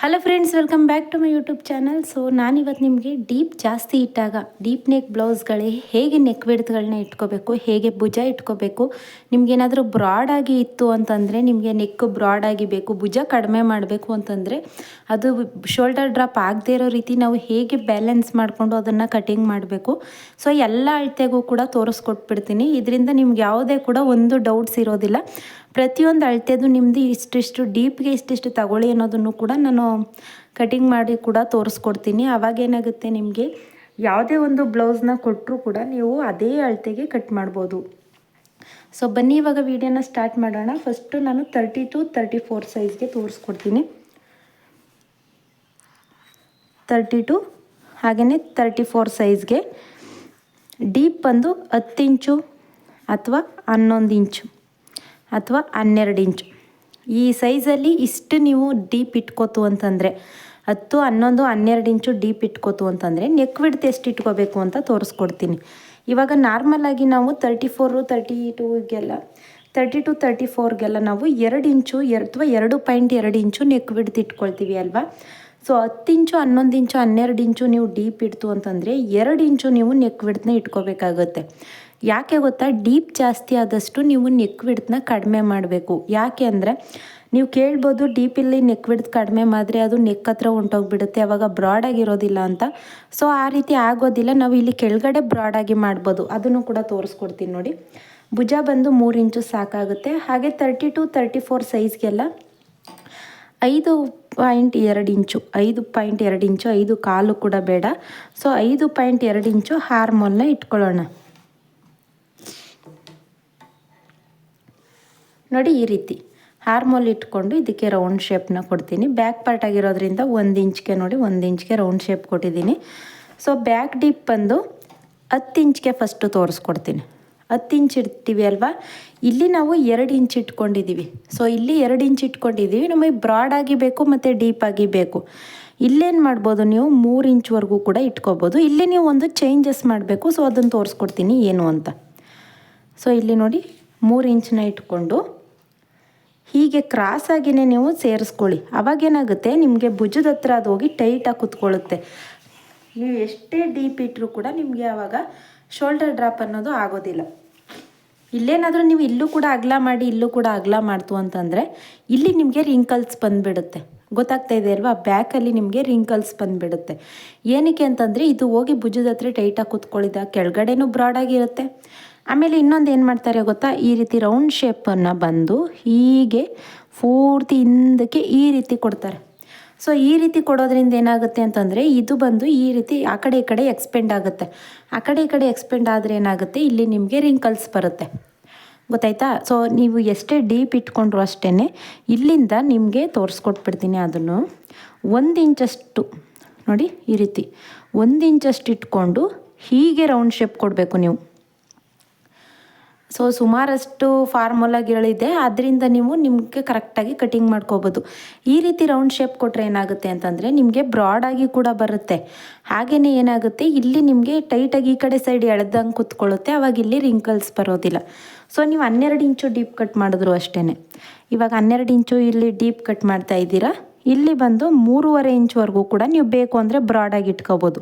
Hello friends, welcome back to my YouTube channel. So ನಾನಿವತ್ತು ನಿಮಗೆ deep ಜಾಸ್ತಿ ಇಟ್ಟಾಗ ಡೀಪ್ ನೆಕ್ ಬ್ಲೌಸ್ಗಳೇ ಹೇಗೆ ನೆಕ್ ವಿಡ್ತ್ಗಳನ್ನ ಇಟ್ಕೋಬೇಕು, ಹೇಗೆ ಭುಜ ಇಟ್ಕೋಬೇಕು, ನಿಮಗೇನಾದರೂ ಬ್ರಾಡಾಗಿ ಇತ್ತು ಅಂತಂದರೆ, ನಿಮಗೆ ನೆಕ್ ಬ್ರಾಡಾಗಿ ಬೇಕು, ಭುಜ ಕಡಿಮೆ ಮಾಡಬೇಕು ಅಂತಂದರೆ, ಅದು ಶೋಲ್ಡರ್ ಡ್ರಾಪ್ ಆಗದೇ ಇರೋ ರೀತಿ ನಾವು ಹೇಗೆ ಬ್ಯಾಲೆನ್ಸ್ ಮಾಡಿಕೊಂಡು ಅದನ್ನು ಕಟಿಂಗ್ ಮಾಡಬೇಕು. ಸೊ ಎಲ್ಲ ಅಳತೆಗೂ ಕೂಡ ತೋರಿಸ್ಕೊಟ್ಬಿಡ್ತೀನಿ. ಇದರಿಂದ ನಿಮ್ಗೆ ಯಾವುದೇ ಕೂಡ ಒಂದು ಡೌಟ್ಸ್ ಇರೋದಿಲ್ಲ. ಪ್ರತಿಯೊಂದು ಅಳತೆದು ನಿಮ್ಮದು ಇಷ್ಟಿಷ್ಟು ಡೀಪ್ಗೆ ಇಷ್ಟಿಷ್ಟು ತಗೊಳ್ಳಿ ಅನ್ನೋದನ್ನು ಕೂಡ ನಾನು ಕಟಿಂಗ್ ಮಾಡಿ ಕೂಡ ತೋರಿಸ್ಕೊಡ್ತೀನಿ. ಅವಾಗೇನಾಗುತ್ತೆ, ನಿಮಗೆ ಯಾವುದೇ ಒಂದು ಬ್ಲೌಸ್ನ ಕೊಟ್ಟರೂ ಕೂಡ ನೀವು ಅದೇ ಅಳತೆಗೆ ಕಟ್ ಮಾಡ್ಬೋದು. ಸೊ ಬನ್ನಿ ಇವಾಗ ವಿಡಿಯೋನ ಸ್ಟಾರ್ಟ್ ಮಾಡೋಣ. ಫಸ್ಟು ನಾನು 30 to 34 ಸೈಜ್ಗೆ ತೋರಿಸ್ಕೊಡ್ತೀನಿ. 32 ಹಾಗೆಯೇ 34 ಸೈಜ್ಗೆ ಡೀಪ್ ಬಂದು 10 ಇಂಚು ಅಥವಾ 11 ಇಂಚು ಅಥವಾ 12 ಇಂಚು. ಈ ಸೈಜಲ್ಲಿ ಇಷ್ಟು ನೀವು ಡೀಪ್ ಇಟ್ಕೋತು ಅಂತಂದರೆ 10, 11, 12 ಇಂಚು ಡೀಪ್ ಇಟ್ಕೋತು ಅಂತಂದರೆ ನೆಕ್ ವಿಡ್ತ್ ಎಷ್ಟು ಇಟ್ಕೋಬೇಕು ಅಂತ ತೋರಿಸ್ಕೊಡ್ತೀನಿ. ಇವಾಗ ನಾರ್ಮಲಾಗಿ ನಾವು 34, 32ಗೆಲ್ಲ 30 to 34ಗೆಲ್ಲ ನಾವು 2 ಇಂಚು ಅಥವಾ 2.2 ಇಂಚು ನೆಕ್ ವಿಡ್ತ್ ಇಟ್ಕೊಳ್ತೀವಿ ಅಲ್ವಾ. ಸೊ 10 ಇಂಚು, 11 ಇಂಚು, 12 ಇಂಚು ನೀವು ಡೀಪ್ ಇಡ್ತು ಅಂತಂದರೆ 2 ಇಂಚು ನೀವು ನೆಕ್ ವಿಡ್ತ್ನ ಇಟ್ಕೋಬೇಕಾಗುತ್ತೆ. ಯಾಕೆ ಗೊತ್ತಾ, ಡೀಪ್ ಜಾಸ್ತಿ ಆದಷ್ಟು ನೀವು ನೆಕ್ ವಿಡ್ತ್ನ ಕಡಿಮೆ ಮಾಡಬೇಕು. ಯಾಕೆ ಅಂದರೆ, ನೀವು ಕೇಳ್ಬೋದು ಡೀಪಲ್ಲಿ ನೆಕ್ ವಿಡ್ತ್ ಕಡಿಮೆ ಮಾಡಿದ್ರೆ ಅದು ನೆಕ್ ಹತ್ರ ಹೊಂಟೋಗ್ಬಿಡುತ್ತೆ, ಅವಾಗ ಬ್ರಾಡಾಗಿರೋದಿಲ್ಲ ಅಂತ. ಸೊ ಆ ರೀತಿ ಆಗೋದಿಲ್ಲ. ನಾವು ಇಲ್ಲಿ ಕೆಳಗಡೆ ಬ್ರಾಡಾಗಿ ಮಾಡ್ಬೋದು, ಅದನ್ನು ಕೂಡ ತೋರಿಸ್ಕೊಡ್ತೀನಿ ನೋಡಿ. ಭುಜ ಬಂದು 3 ಇಂಚು ಸಾಕಾಗುತ್ತೆ. ಹಾಗೆ 30 to 34 ಸೈಜ್ಗೆಲ್ಲ 5.2 ಇಂಚು 5.2 ಇಂಚು 5 ಕಾಲು ಕೂಡ ಬೇಡ. ಸೊ 5.2 ಇಂಚು ಹಾರ್ಮೋಲ್ನ ಇಟ್ಕೊಳ್ಳೋಣ ನೋಡಿ. ಈ ರೀತಿ ಹಾರ್ಮೋಲ್ ಇಟ್ಕೊಂಡು ಇದಕ್ಕೆ ರೌಂಡ್ ಶೇಪ್ನ ಕೊಡ್ತೀನಿ. ಬ್ಯಾಕ್ ಪಾರ್ಟ್ ಆಗಿರೋದ್ರಿಂದ 1 ಇಂಚ್ಗೆ ನೋಡಿ, 1 ಇಂಚ್ಗೆ ರೌಂಡ್ ಶೇಪ್ ಕೊಟ್ಟಿದ್ದೀನಿ. ಸೊ ಬ್ಯಾಕ್ ಡೀಪ್ ಬಂದು 10 ಇಂಚ್ಗೆ ಫಸ್ಟು ತೋರಿಸ್ಕೊಡ್ತೀನಿ. 10 ಇಂಚ್ ಇಡ್ತೀವಿ ಅಲ್ವಾ, ಇಲ್ಲಿ ನಾವು 2 ಇಂಚ್ ಇಟ್ಕೊಂಡಿದ್ದೀವಿ. ಸೊ ಇಲ್ಲಿ 2 ಇಂಚ್ ಇಟ್ಕೊಂಡಿದ್ದೀವಿ. ನಮಗೆ ಬ್ರಾಡಾಗಿ ಬೇಕು ಮತ್ತು ಡೀಪಾಗಿ ಬೇಕು. ಇಲ್ಲೇನು ಮಾಡ್ಬೋದು, ನೀವು 3 ಇಂಚ್ವರೆಗೂ ಕೂಡ ಇಟ್ಕೋಬೋದು. ಇಲ್ಲಿ ನೀವು ಒಂದು ಚೇಂಜಸ್ ಮಾಡಬೇಕು. ಸೊ ಅದನ್ನು ತೋರಿಸ್ಕೊಡ್ತೀನಿ ಏನು ಅಂತ. ಸೊ ಇಲ್ಲಿ ನೋಡಿ 3 ಇಂಚನ್ನ ಇಟ್ಕೊಂಡು ಹೀಗೆ ಕ್ರಾಸಾಗಿಯೇ ನೀವು ಸೇರಿಸ್ಕೊಳ್ಳಿ. ಅವಾಗೇನಾಗುತ್ತೆ, ನಿಮಗೆ ಭುಜದ ಹತ್ರ ಅದು ಹೋಗಿ ಟೈಟಾಗಿ ಕುತ್ಕೊಳ್ಳುತ್ತೆ. ನೀವು ಎಷ್ಟೇ ಡೀಪ್ ಇಟ್ಟರೂ ಕೂಡ ನಿಮಗೆ ಆವಾಗ ಶೋಲ್ಡರ್ ಡ್ರಾಪ್ ಅನ್ನೋದು ಆಗೋದಿಲ್ಲ. ಇಲ್ಲೇನಾದರೂ ನೀವು ಇಲ್ಲೂ ಕೂಡ ಅಗಲ ಮಾಡಿ ಇಲ್ಲೂ ಕೂಡ ಅಗಲ ಮಾಡ್ತು ಅಂತಂದರೆ ಇಲ್ಲಿ ನಿಮಗೆ ರಿಂಕಲ್ಸ್ ಬಂದುಬಿಡುತ್ತೆ. ಗೊತ್ತಾಗ್ತಾ ಇದೆ ಅಲ್ವಾ, ಬ್ಯಾಕಲ್ಲಿ ನಿಮಗೆ ರಿಂಕಲ್ಸ್ ಬಂದುಬಿಡುತ್ತೆ. ಏನಕ್ಕೆ ಅಂತಂದರೆ, ಇದು ಹೋಗಿ ಭುಜದ ಹತ್ರ ಟೈಟಾಗಿ ಕುತ್ಕೊಳ್ಳಿದ ಕೆಳಗಡೆನೂ ಬ್ರಾಡಾಗಿರುತ್ತೆ. ಆಮೇಲೆ ಇನ್ನೊಂದು ಏನು ಮಾಡ್ತಾರೆ ಗೊತ್ತಾ, ಈ ರೀತಿ ರೌಂಡ್ ಶೇಪನ್ನು ಬಂದು ಹೀಗೆ ಪೂರ್ತಿ ಹಿಂದಕ್ಕೆ ಈ ರೀತಿ ಕೊಡ್ತಾರೆ. ಸೊ ಈ ರೀತಿ ಕೊಡೋದ್ರಿಂದ ಏನಾಗುತ್ತೆ ಅಂತಂದರೆ, ಇದು ಬಂದು ಈ ರೀತಿ ಆ ಕಡೆ ಈ ಕಡೆ ಎಕ್ಸ್ಪೆಂಡ್ ಆಗುತ್ತೆ. ಆ ಕಡೆ ಈ ಕಡೆ ಎಕ್ಸ್ಪೆಂಡ್ ಆದರೆ ಏನಾಗುತ್ತೆ, ಇಲ್ಲಿ ನಿಮಗೆ ರಿಂಕಲ್ಸ್ ಬರುತ್ತೆ. ಗೊತ್ತಾಯ್ತಾ. ಸೊ ನೀವು ಎಷ್ಟೇ ಡೀಪ್ ಇಟ್ಕೊಂಡ್ರು ಅಷ್ಟೇ, ಇಲ್ಲಿಂದ ನಿಮಗೆ ತೋರಿಸ್ಕೊಟ್ಬಿಡ್ತೀನಿ. ಅದನ್ನು 1 ಇಂಚಷ್ಟು ನೋಡಿ, ಈ ರೀತಿ 1 ಇಂಚಷ್ಟು ಇಟ್ಕೊಂಡು ಹೀಗೆ ರೌಂಡ್ ಶೇಪ್ ಕೊಡಬೇಕು ನೀವು. ಸೊ ಸುಮಾರಷ್ಟು ಫಾರ್ಮುಲಾಗಳಿದೆ, ಅದರಿಂದ ನೀವು ನಿಮಗೆ ಕರೆಕ್ಟಾಗಿ ಕಟಿಂಗ್ ಮಾಡ್ಕೋಬೋದು. ಈ ರೀತಿ ರೌಂಡ್ ಶೇಪ್ ಕೊಟ್ಟರೆ ಏನಾಗುತ್ತೆ ಅಂತಂದರೆ, ನಿಮಗೆ ಬ್ರಾಡಾಗಿ ಕೂಡ ಬರುತ್ತೆ. ಹಾಗೆಯೇ ಏನಾಗುತ್ತೆ, ಇಲ್ಲಿ ನಿಮಗೆ ಟೈಟಾಗಿ ಈ ಕಡೆ ಸೈಡ್ ಎಳೆದಂಗೆ ಕೂತ್ಕೊಳ್ಳುತ್ತೆ. ಅವಾಗ ಇಲ್ಲಿ ರಿಂಕಲ್ಸ್ ಬರೋದಿಲ್ಲ. ಸೊ ನೀವು 12 ಇಂಚು ಡೀಪ್ ಕಟ್ ಮಾಡಿದ್ರು ಅಷ್ಟೇ. ಇವಾಗ 12 ಇಂಚು ಇಲ್ಲಿ ಡೀಪ್ ಕಟ್ ಮಾಡ್ತಾ ಇದ್ದೀರಾ. ಇಲ್ಲಿ ಬಂದು 3.5 ಇಂಚ್ವರೆಗೂ ಕೂಡ ನೀವು ಬೇಕು ಅಂದರೆ ಬ್ರಾಡಾಗಿ ಇಟ್ಕೋಬೋದು.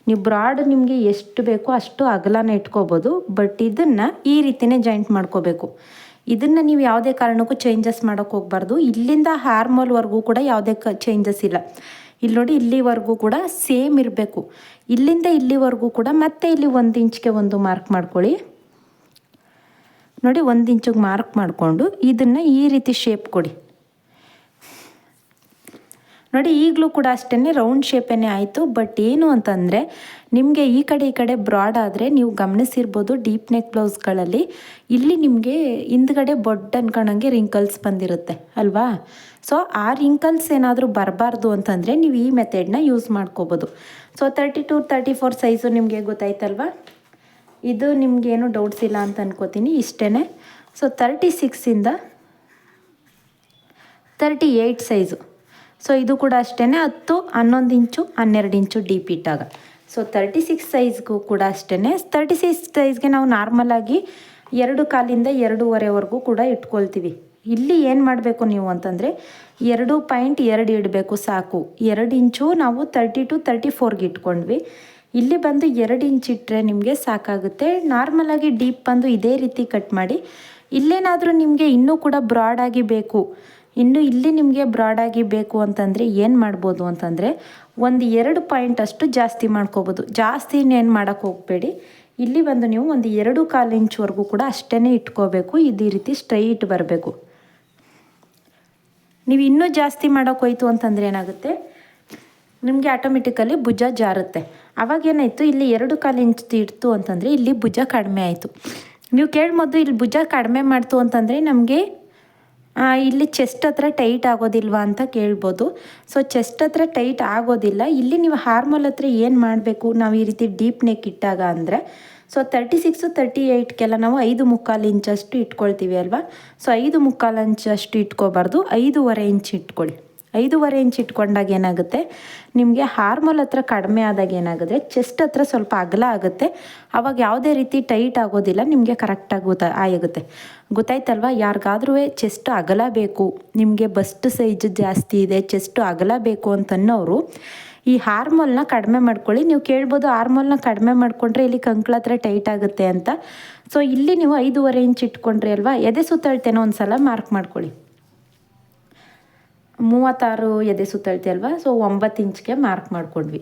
ನೀವು ಬ್ರಾಡ್ ನಿಮಗೆ ಎಷ್ಟು ಬೇಕೋ ಅಷ್ಟು ಅಗಲನ ಇಟ್ಕೋಬೋದು. ಬಟ್ ಇದನ್ನು ಈ ರೀತಿಯೇ ಜಾಯಿಂಟ್ ಮಾಡ್ಕೋಬೇಕು. ಇದನ್ನು ನೀವು ಯಾವುದೇ ಕಾರಣಕ್ಕೂ ಚೇಂಜಸ್ ಮಾಡೋಕ್ಕೆ ಹೋಗಬಾರ್ದು. ಇಲ್ಲಿಂದ ಹಾರ್ಮೋಲ್ವರೆಗೂ ಕೂಡ ಯಾವುದೇ ಚೇಂಜಸ್ ಇಲ್ಲ. ಇಲ್ಲಿ ನೋಡಿ, ಇಲ್ಲಿವರೆಗೂ ಕೂಡ ಸೇಮ್ ಇರಬೇಕು. ಇಲ್ಲಿಂದ ಇಲ್ಲಿವರೆಗೂ ಕೂಡ ಮತ್ತೆ ಇಲ್ಲಿ 1 ಇಂಚ್ಗೆ ಒಂದು ಮಾರ್ಕ್ ಮಾಡ್ಕೊಳ್ಳಿ ನೋಡಿ. 1 ಇಂಚಿಗೆ ಮಾರ್ಕ್ ಮಾಡಿಕೊಂಡು ಇದನ್ನು ಈ ರೀತಿ ಶೇಪ್ ಕೊಡಿ ನೋಡಿ. ಈಗಲೂ ಕೂಡ ಅಷ್ಟೇ ರೌಂಡ್ ಶೇಪೇ ಆಯಿತು. ಬಟ್ ಏನು ಅಂತಂದರೆ, ನಿಮಗೆ ಈ ಕಡೆ ಬ್ರಾಡ್ ಆದರೆ ನೀವು ಗಮನಿಸಿರ್ಬೋದು, ಡೀಪ್ ನೆಕ್ ಬ್ಲೌಸ್ಗಳಲ್ಲಿ ಇಲ್ಲಿ ನಿಮಗೆ ಹಿಂದ್ಗಡೆ ಬೊಡ್ಡು ಅನ್ಕೊಂಡಂಗೆ ರಿಂಕಲ್ಸ್ ಬಂದಿರುತ್ತೆ ಅಲ್ವಾ. ಸೊ ಆ ರಿಂಕಲ್ಸ್ ಏನಾದರೂ ಬರಬಾರ್ದು ಅಂತಂದರೆ ನೀವು ಈ ಮೆಥಡ್ನ ಯೂಸ್ ಮಾಡ್ಕೋಬೋದು. ಸೊ 30 to 34 ಸೈಜು ನಿಮಗೆ ಗೊತ್ತಾಯ್ತಲ್ವ. ಇದು ನಿಮಗೇನು ಡೌಟ್ಸ್ ಇಲ್ಲ ಅಂತ ಅನ್ಕೋತೀನಿ. ಇಷ್ಟೇ. So 36ಇಂದ 38 size. ಸೊ ಇದು ಕೂಡ ಅಷ್ಟೇ 10, 11 ಇಂಚು 12 ಇಂಚು ಡೀಪ್ ಇಟ್ಟಾಗ. ಸೊ 36 ಸೈಜ್ಗೂ ಕೂಡ ಅಷ್ಟೇ. 36 ಸೈಜ್ಗೆ ನಾವು ನಾರ್ಮಲಾಗಿ 2 ಕಾಲಿಂದ 2.5ವರೆಗೂ ಕೂಡ ಇಟ್ಕೊಳ್ತೀವಿ. ಇಲ್ಲಿ ಏನು ಮಾಡಬೇಕು ನೀವು ಅಂತಂದರೆ 2.2 ಇಡಬೇಕು ಸಾಕು. 2 ಇಂಚು ನಾವು 30 to 34ಗೆ ಇಟ್ಕೊಂಡ್ವಿ. ಇಲ್ಲಿ ಬಂದು 2 ಇಂಚ್ ಇಟ್ಟರೆ ನಿಮಗೆ ಸಾಕಾಗುತ್ತೆ. ನಾರ್ಮಲಾಗಿ ಡೀಪ್ ಬಂದು ಇದೇ ರೀತಿ ಕಟ್ ಮಾಡಿ. ಇಲ್ಲೇನಾದರೂ ನಿಮಗೆ ಇನ್ನೂ ಕೂಡ ಬ್ರಾಡಾಗಿ ಬೇಕು, ಇಲ್ಲಿ ನಿಮಗೆ ಬ್ರಾಡಾಗಿ ಬೇಕು ಅಂತಂದರೆ ಏನು ಮಾಡ್ಬೋದು ಅಂತಂದರೆ 1-2 ಪಾಯಿಂಟ್ ಅಷ್ಟು ಜಾಸ್ತಿ ಮಾಡ್ಕೋಬೋದು. ಜಾಸ್ತಿ ಏನು ಮಾಡೋಕ್ಕೆ ಹೋಗಬೇಡಿ. ಇಲ್ಲಿ ಬಂದು ನೀವು 1-2.25 ಇಂಚ್ವರೆಗೂ ಕೂಡ ಅಷ್ಟೇ ಇಟ್ಕೋಬೇಕು. ಇದೇ ರೀತಿ ಸ್ಟ್ರೈಟ್ ಬರಬೇಕು. ನೀವು ಇನ್ನೂ ಜಾಸ್ತಿ ಮಾಡೋಕೆ ಹೋಯ್ತು ಅಂತಂದರೆ ಏನಾಗುತ್ತೆ, ನಿಮಗೆ ಆಟೋಮೆಟಿಕಲಿ ಭುಜ ಜಾರುತ್ತೆ. ಅವಾಗೇನಾಯಿತು, ಇಲ್ಲಿ 2.25 ಇಂಚ್ ಇಡ್ತು ಅಂತಂದರೆ ಇಲ್ಲಿ ಭುಜ ಕಡಿಮೆ ಆಯಿತು. ನೀವು ಕೇಳ್ಬೋದು ಇಲ್ಲಿ ಭುಜ ಕಡಿಮೆ ಮಾಡ್ತು ಅಂತಂದರೆ ನಮಗೆ ಇಲ್ಲಿ ಚೆಸ್ಟ್ ಹತ್ರ ಟೈಟ್ ಆಗೋದಿಲ್ವಾ ಅಂತ ಕೇಳ್ಬೋದು. ಸೊ ಚೆಸ್ಟ್ ಹತ್ರ ಟೈಟ್ ಆಗೋದಿಲ್ಲ. ಇಲ್ಲಿ ನೀವು ಹಾರ್ಮೋಲ್ ಹತ್ರ ಏನು ಮಾಡಬೇಕು, ನಾವು ಈ ರೀತಿ ಡೀಪ್ ನೆಕ್ ಇಟ್ಟಾಗ ಅಂದರೆ ಸೊ 36-38 ನಾವು 5.25 ಇಂಚಷ್ಟು ಇಟ್ಕೊಳ್ತೀವಿ ಅಲ್ವಾ. ಸೊ 5.25 ಇಂಚಷ್ಟು ಇಟ್ಕೋಬಾರ್ದು, 5.25 ಇಂಚ್ ಇಟ್ಕೊಳ್ಳಿ. 5.25 ಇಂಚ್ ಇಟ್ಕೊಂಡಾಗ ಏನಾಗುತ್ತೆ, ನಿಮಗೆ ಹಾರ್ಮೋಲ್ ಹತ್ರ ಕಡಿಮೆ ಆದಾಗ ಏನಾಗುತ್ತೆ, ಚೆಸ್ಟ್ ಹತ್ರ ಸ್ವಲ್ಪ ಅಗಲ ಆಗುತ್ತೆ. ಆವಾಗ ಯಾವುದೇ ರೀತಿ ಟೈಟ್ ಆಗೋದಿಲ್ಲ, ನಿಮಗೆ ಕರೆಕ್ಟಾಗಿ ಆಗುತ್ತೆ. ಗೊತ್ತಾಯ್ತಲ್ವ? ಯಾರಿಗಾದ್ರೂ ಚೆಸ್ಟ್ ಅಗಲ ಬೇಕು, ನಿಮಗೆ ಬಸ್ಟ್ ಸೈಜ್ ಜಾಸ್ತಿ ಇದೆ, ಚೆಸ್ಟು ಅಗಲ ಬೇಕು ಅಂತನ್ನೋರು ಈ ಹಾರ್ಮೋಲ್ನ ಕಡಿಮೆ ಮಾಡ್ಕೊಳ್ಳಿ. ನೀವು ಕೇಳ್ಬೋದು ಹಾರ್ಮೋಲ್ನ ಕಡಿಮೆ ಮಾಡಿಕೊಂಡ್ರೆ ಇಲ್ಲಿ ಕಂಕ್ಳ ಹತ್ರ ಟೈಟ್ ಆಗುತ್ತೆ ಅಂತ. ಸೊ ಇಲ್ಲಿ ನೀವು 5.25 ಇಂಚ್ ಇಟ್ಕೊಂಡ್ರಿ ಅಲ್ವಾ, ಎದೆ ಸುತ್ತಳತೆನೋ ಒಂದು ಸಲ ಮಾರ್ಕ್ ಮಾಡ್ಕೊಳ್ಳಿ. 36 ಎದೆ ಸುತ್ತಳತೆ ಅಲ್ವಾ. ಸೊ 9 ಇಂಚ್ಗೆ ಮಾರ್ಕ್ ಮಾಡ್ಕೊಂಡ್ವಿ.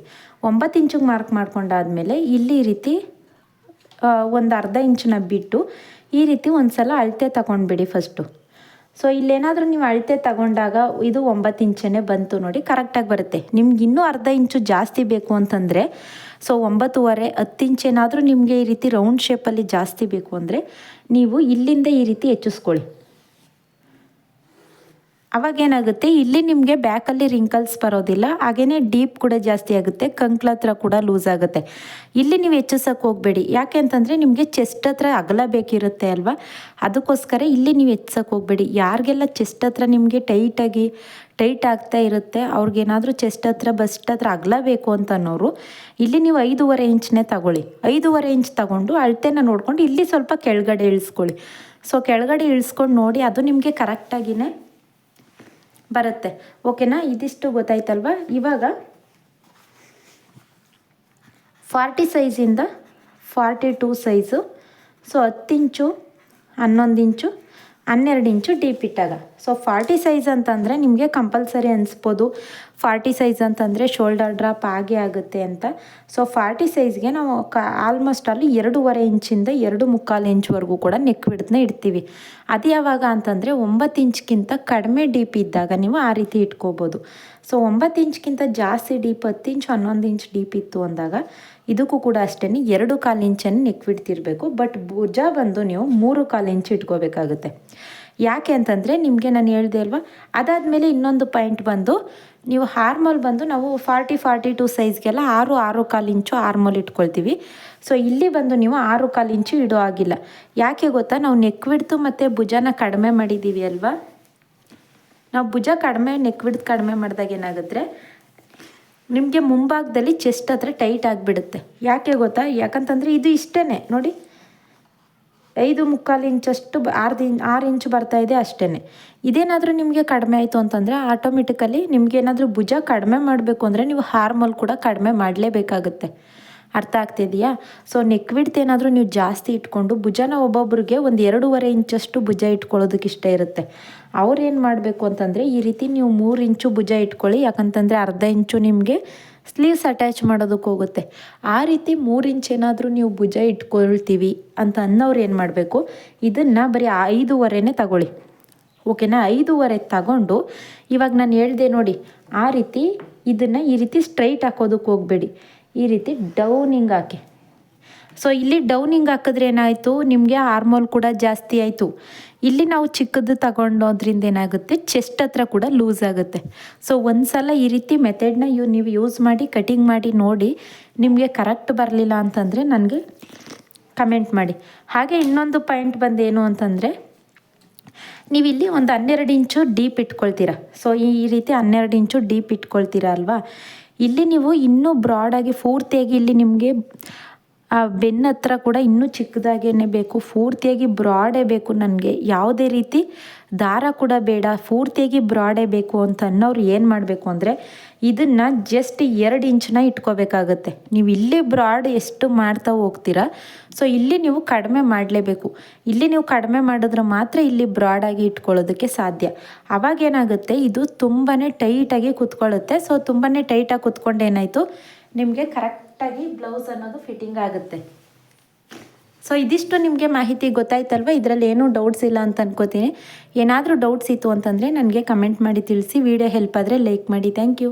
9 ಇಂಚಿಗೆ ಮಾರ್ಕ್ ಮಾಡ್ಕೊಂಡಾದ್ಮೇಲೆ ಇಲ್ಲಿ ಈ ರೀತಿ ಒಂದು ಅರ್ಧ ಇಂಚನ್ನ ಬಿಟ್ಟು ಈ ರೀತಿ ಒಂದು ಸಲ ಅಳತೆ ತಗೊಂಡ್ಬಿಡಿ ಫಸ್ಟು. ಸೊ ಇಲ್ಲೇನಾದರೂ ನೀವು ಅಳತೆ ತಗೊಂಡಾಗ ಇದು 9 ಇಂಚೇ ಬಂತು ನೋಡಿ, ಕರೆಕ್ಟಾಗಿ ಬರುತ್ತೆ. ನಿಮ್ಗೆ ಇನ್ನೂ ಅರ್ಧ ಇಂಚು ಜಾಸ್ತಿ ಬೇಕು ಅಂತಂದರೆ ಸೊ 9.25 10 ಇಂಚ್ ಏನಾದರೂ ನಿಮಗೆ ಈ ರೀತಿ ರೌಂಡ್ ಶೇಪಲ್ಲಿ ಜಾಸ್ತಿ ಬೇಕು ಅಂದರೆ ನೀವು ಇಲ್ಲಿಂದ ಈ ರೀತಿ ಹೆಚ್ಚಿಸ್ಕೊಳ್ಳಿ. ಅವಾಗೇನಾಗುತ್ತೆ, ಇಲ್ಲಿ ನಿಮಗೆ ಬ್ಯಾಕಲ್ಲಿ ರಿಂಕಲ್ಸ್ ಬರೋದಿಲ್ಲ, ಹಾಗೆಯೇ ಡೀಪ್ ಕೂಡ ಜಾಸ್ತಿ ಆಗುತ್ತೆ, ಕಂಕ್ಳ ಹತ್ರ ಕೂಡ ಲೂಸ್ ಆಗುತ್ತೆ. ಇಲ್ಲಿ ನೀವು ಹೆಚ್ಚಿಸೋಕೆ ಹೋಗಬೇಡಿ. ಯಾಕೆ ಅಂತಂದರೆ ನಿಮಗೆ ಚೆಸ್ಟ್ ಹತ್ರ ಅಗಲ ಬೇಕಿರುತ್ತೆ ಅಲ್ವಾ, ಅದಕ್ಕೋಸ್ಕರ ಇಲ್ಲಿ ನೀವು ಹೆಚ್ಚಿಸೋಕೆ ಹೋಗಬೇಡಿ. ಯಾರಿಗೆಲ್ಲ ಚೆಸ್ಟ್ ಹತ್ರ ನಿಮಗೆ ಟೈಟ್ ಆಗ್ತಾ ಇರುತ್ತೆ, ಅವ್ರಿಗೇನಾದರೂ ಚೆಸ್ಟ್ ಹತ್ರ ಬಸ್ಟ್ ಹತ್ರ ಅಗಲ ಬೇಕು ಅಂತ ಅನ್ನೋರು ಇಲ್ಲಿ ನೀವು 5.25 ಇಂಚನ್ನೇ ತಗೊಳ್ಳಿ. 5.25 ಇಂಚ್ ತಗೊಂಡು ಅಳತೆನ ನೋಡಿಕೊಂಡು ಇಲ್ಲಿ ಸ್ವಲ್ಪ ಕೆಳಗಡೆ ಇಳಿಸ್ಕೊಳ್ಳಿ. ಸೊ ಕೆಳಗಡೆ ಇಳಿಸ್ಕೊಂಡು ನೋಡಿ, ಅದು ನಿಮಗೆ ಕರೆಕ್ಟಾಗಿಯೇ ಬರುತ್ತೆ. ಓಕೆನಾ? ಇದಿಷ್ಟು ಗೊತ್ತಾಯ್ತಲ್ವ? ಇವಾಗ 40 ಸೈಜಿಂದ 42 ಸೈಜು, ಸೊ 10 ಇಂಚು 11 ಇಂಚು 12 ಇಂಚು ಡೀಪ್ ಇಟ್ಟಾಗ ಸೊ 40 ಸೈಜ್ ಅಂತಂದರೆ ನಿಮಗೆ ಕಂಪಲ್ಸರಿ ಅನಿಸ್ಬೋದು 40 ಸೈಜ್ ಅಂತಂದರೆ ಶೋಲ್ಡರ್ ಡ್ರಾಪ್ ಆಗೇ ಆಗುತ್ತೆ ಅಂತ. ಸೊ 40 ಸೈಜ್ಗೆ ನಾವು ಆಲ್ಮೋಸ್ಟ್ ಅಲ್ಲಿ 2.25 ಇಂಚಿಂದ 2.25 ಇಂಚ್ವರೆಗೂ ಕೂಡ ನೆಕ್ ವಿಡ್ತ್ನ ಇಡ್ತೀವಿ. ಅದು ಯಾವಾಗ ಅಂತಂದರೆ 9 ಇಂಚ್ಗಿಂತ ಕಡಿಮೆ ಡೀಪ್ ಇದ್ದಾಗ ನೀವು ಆ ರೀತಿ ಇಟ್ಕೋಬೋದು. ಸೊ 9 ಇಂಚ್ಗಿಂತ ಜಾಸ್ತಿ ಡೀಪ್ 10 ಇಂಚ್ 11 ಇಂಚ್ ಡೀಪ್ ಇತ್ತು ಅಂದಾಗ ಇದಕ್ಕೂ ಕೂಡ ಅಷ್ಟೇ 2.25 ಇಂಚನ್ನು ನೆಕ್ ಇರಬೇಕು. ಬಟ್ ಭುಜ ಬಂದು ನೀವು 3.25 ಇಂಚ್ ಇಟ್ಕೋಬೇಕಾಗುತ್ತೆ. ಯಾಕೆ ಅಂತಂದರೆ ನಿಮಗೆ ನಾನು ಹೇಳಿದೆ ಅಲ್ವಾ, ಅದಾದಮೇಲೆ ಇನ್ನೊಂದು ಪಾಯಿಂಟ್ ಬಂದು ನೀವು ಹಾರ್ಮೋಲ್ ಬಂದು ನಾವು 42 ಸೈಜ್ಗೆಲ್ಲ 6.25 ಇಂಚು ಹಾರ್ಮೋಲ್ ಇಟ್ಕೊಳ್ತೀವಿ. ಸೊ ಇಲ್ಲಿ ಬಂದು ನೀವು 6.25 ಇಂಚು ಇಡೋ ಆಗಿಲ್ಲ. ಯಾಕೆ ಗೊತ್ತಾ, ನಾವು ನೆಕ್ ವಿಡ್ತು ಮತ್ತು ಭುಜನ ಕಡಿಮೆ ಮಾಡಿದ್ದೀವಿ ಅಲ್ವಾ. ನಾವು ಭುಜ ನೆಕ್ ವಿಡ್ತ್ ಕಡಿಮೆ ಮಾಡಿದಾಗ ಏನಾಗುತ್ತೆ, ನಿಮಗೆ ಮುಂಭಾಗದಲ್ಲಿ ಚೆಸ್ಟ್ ಹತ್ರ ಟೈಟ್ ಆಗಿಬಿಡುತ್ತೆ. ಯಾಕೆ ಗೊತ್ತಾ, ಯಾಕಂತಂದರೆ ಇದು ಇಷ್ಟೇ ನೋಡಿ, 5.25 ಇಂಚಷ್ಟು 6 ಇಂಚು ಬರ್ತಾಯಿದೆ ಅಷ್ಟೇ. ಇದೇನಾದರೂ ನಿಮಗೆ ಕಡಿಮೆ ಆಯಿತು ಅಂತಂದರೆ ಆಟೋಮೆಟಿಕಲಿ ನಿಮಗೇನಾದರೂ ಭುಜ ಕಡಿಮೆ ಮಾಡಬೇಕು ಅಂದರೆ ನೀವು ಹಾರ್ಮೋಲ್ ಕೂಡ ಕಡಿಮೆ ಮಾಡಲೇಬೇಕಾಗುತ್ತೆ. ಅರ್ಥ ಆಗ್ತಿದೆಯಾ? ಸೊ ನೆಕ್ ವಿಡ್ತ್ ಏನಾದರೂ ನೀವು ಜಾಸ್ತಿ ಇಟ್ಕೊಂಡು ಭುಜನ ಒಬ್ಬೊಬ್ರಿಗೆ 1.25 ಇಂಚಷ್ಟು ಭುಜ ಇಟ್ಕೊಳ್ಳೋದಕ್ಕೆ ಇಷ್ಟ ಇರುತ್ತೆ. ಅವ್ರು ಏನು ಮಾಡಬೇಕು ಅಂತಂದರೆ ಈ ರೀತಿ ನೀವು 3 ಇಂಚು ಭುಜ ಇಟ್ಕೊಳ್ಳಿ. ಯಾಕಂತಂದರೆ ಅರ್ಧ ಇಂಚು ನಿಮಗೆ ಸ್ಲೀವ್ಸ್ ಅಟ್ಯಾಚ್ ಮಾಡೋದಕ್ಕೆ ಹೋಗುತ್ತೆ. ಆ ರೀತಿ 3 ಇಂಚ್ ಏನಾದರೂ ನೀವು ಭುಜ ಇಟ್ಕೊಳ್ತೀವಿ ಅಂತ ಅನ್ನೋರು ಏನು ಮಾಡಬೇಕು, ಇದನ್ನು ಬರೀ 5.25 ತಗೊಳ್ಳಿ. ಓಕೆನಾ? 5.25 ತಗೊಂಡು ಇವಾಗ ನಾನು ಹೇಳಿದೆ ನೋಡಿ, ಆ ರೀತಿ ಇದನ್ನು ಈ ರೀತಿ ಸ್ಟ್ರೈಟ್ ಹಾಕೋದಕ್ಕೆ ಹೋಗಬೇಡಿ, ಈ ರೀತಿ ಡೌನಿಂಗ್ ಹಾಕಿ. ಸೊ ಇಲ್ಲಿ ಡೌನಿಂಗ್ ಹಾಕಿದ್ರೆ ಏನಾಯಿತು, ನಿಮಗೆ ಹಾರ್ಮೋಲ್ ಕೂಡ ಜಾಸ್ತಿ ಆಯಿತು. ಇಲ್ಲಿ ನಾವು ಚಿಕ್ಕದು ತಗೊಂಡೋದ್ರಿಂದ ಏನಾಗುತ್ತೆ, ಚೆಸ್ಟ್ ಹತ್ರ ಕೂಡ ಲೂಸ್ ಆಗುತ್ತೆ. ಸೊ ಒಂದು ಸಲ ಈ ರೀತಿ ಮೆಥಡ್ನ ನೀವು ಯೂಸ್ ಮಾಡಿ ಕಟಿಂಗ್ ಮಾಡಿ ನೋಡಿ. ನಿಮಗೆ ಕರೆಕ್ಟ್ ಬರಲಿಲ್ಲ ಅಂತಂದರೆ ನನಗೆ ಕಮೆಂಟ್ ಮಾಡಿ. ಹಾಗೆ ಇನ್ನೊಂದು ಪಾಯಿಂಟ್ ಬಂದೇನು ಅಂತಂದರೆ, ನೀವಿಲ್ಲಿ ಒಂದು 12 ಇಂಚು ಡೀಪ್ ಇಟ್ಕೊಳ್ತೀರಾ. ಸೊ ಈ ರೀತಿ 12 ಇಂಚು ಡೀಪ್ ಇಟ್ಕೊಳ್ತೀರಾ ಅಲ್ವಾ. ಇಲ್ಲಿ ನೀವು ಇನ್ನೂ ಬ್ರಾಡಾಗಿ ಪೂರ್ತಿಯಾಗಿ ಇಲ್ಲಿ ನಿಮಗೆ ಆ ಬೆನ್ನ ಹತ್ರ ಕೂಡ ಇನ್ನೂ ಚಿಕ್ಕದಾಗೇ ಬೇಕು, ಪೂರ್ತಿಯಾಗಿ ಬ್ರಾಡೇ ಬೇಕು ನನಗೆ, ಯಾವುದೇ ರೀತಿ ದಾರ ಕೂಡ ಬೇಡ, ಪೂರ್ತಿಯಾಗಿ ಬ್ರಾಡೇ ಬೇಕು ಅಂತ ಅನ್ನೋರು ಏನು ಮಾಡಬೇಕು ಅಂದರೆ ಇದನ್ನು ಜಸ್ಟ್ 2 ಇಂಚನ್ನ ಇಟ್ಕೋಬೇಕಾಗತ್ತೆ. ನೀವು ಇಲ್ಲಿ ಬ್ರಾಡ್ ಎಷ್ಟು ಮಾಡ್ತಾ ಹೋಗ್ತೀರಾ, ಸೊ ಇಲ್ಲಿ ನೀವು ಕಡಿಮೆ ಮಾಡಲೇಬೇಕು. ಇಲ್ಲಿ ನೀವು ಕಡಿಮೆ ಮಾಡಿದ್ರೆ ಮಾತ್ರ ಇಲ್ಲಿ ಬ್ರಾಡಾಗಿ ಇಟ್ಕೊಳ್ಳೋದಕ್ಕೆ ಸಾಧ್ಯ. ಅವಾಗೇನಾಗುತ್ತೆ, ಇದು ತುಂಬಾ ಟೈಟಾಗಿ ಕುತ್ಕೊಳ್ಳುತ್ತೆ. ಸೊ ತುಂಬಾ ಟೈಟಾಗಿ ಕುತ್ಕೊಂಡು ಏನಾಯಿತು, ನಿಮಗೆ ಕರೆಕ್ಟಾಗಿ ಬ್ಲೌಸ್ ಅನ್ನೋದು ಫಿಟ್ಟಿಂಗ್ ಆಗುತ್ತೆ. ಸೊ ಇದಿಷ್ಟು ನಿಮಗೆ ಮಾಹಿತಿ ಗೊತ್ತಾಯ್ತಲ್ವ, ಇದರಲ್ಲಿ ಏನೂ ಡೌಟ್ಸ್ ಇಲ್ಲ ಅಂತ ಅನ್ಕೋತೀನಿ. ಏನಾದರೂ ಡೌಟ್ಸ್ ಇತ್ತು ಅಂತಂದರೆ ನನಗೆ ಕಮೆಂಟ್ ಮಾಡಿ ತಿಳಿಸಿ. ವಿಡಿಯೋ ಹೆಲ್ಪ್ ಆದರೆ ಲೈಕ್ ಮಾಡಿ. Thank you.